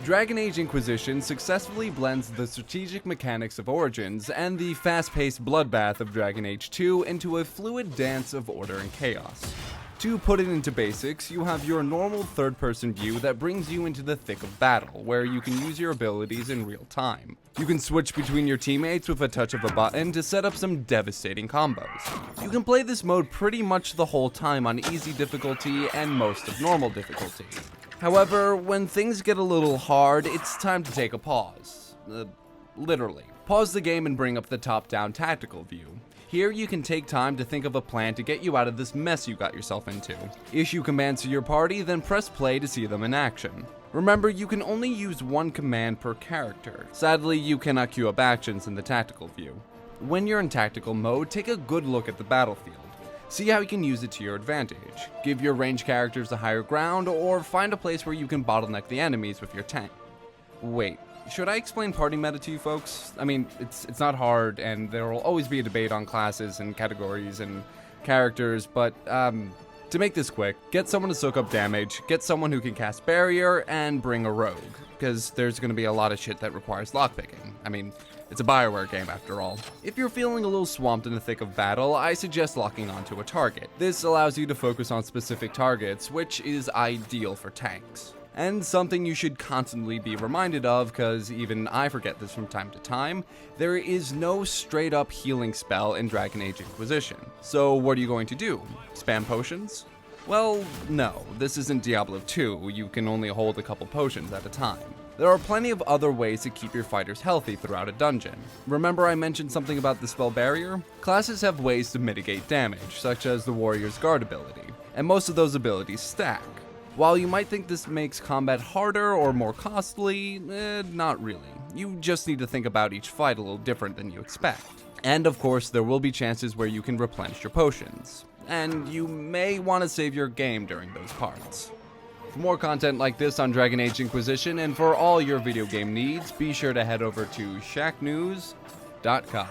Dragon Age Inquisition successfully blends the strategic mechanics of Origins and the fast-paced bloodbath of Dragon Age 2 into a fluid dance of order and chaos. To put it into basics, you have your normal third-person view that brings you into the thick of battle, where you can use your abilities in real time. You can switch between your teammates with a touch of a button to set up some devastating combos. You can play this mode pretty much the whole time on easy difficulty and most of normal difficulty. However, when things get a little hard, it's time to take a pause. Literally. Pause the game and bring up the top-down tactical view. Here you can take time to think of a plan to get you out of this mess you got yourself into. Issue commands to your party, then press play to see them in action. Remember, you can only use one command per character. Sadly, you cannot queue up actions in the tactical view. When you're in tactical mode, take a good look at the battlefield. See how you can use it to your advantage. Give your ranged characters the higher ground, or find a place where you can bottleneck the enemies with your tank. Wait. Should I explain party meta to you folks? I mean, it's not hard, and there will always be a debate on classes and categories and characters, but to make this quick, get someone to soak up damage, get someone who can cast barrier, and bring a rogue, because there's going to be a lot of shit that requires lockpicking. I mean, it's a Bioware game after all. If you're feeling a little swamped in the thick of battle, I suggest locking onto a target. This allows you to focus on specific targets, which is ideal for tanks. And something you should constantly be reminded of, because even I forget this from time to time, there is no straight up healing spell in Dragon Age Inquisition. So what are you going to do? Spam potions? Well, no, this isn't Diablo 2, you can only hold a couple potions at a time. There are plenty of other ways to keep your fighters healthy throughout a dungeon. Remember I mentioned something about the spell barrier? Classes have ways to mitigate damage, such as the warrior's guard ability, and most of those abilities stack. While you might think this makes combat harder or more costly, not really. You just need to think about each fight a little different than you expect. And of course, there will be chances where you can replenish your potions. And you may want to save your game during those parts. For more content like this on Dragon Age Inquisition and for all your video game needs, be sure to head over to Shacknews.com.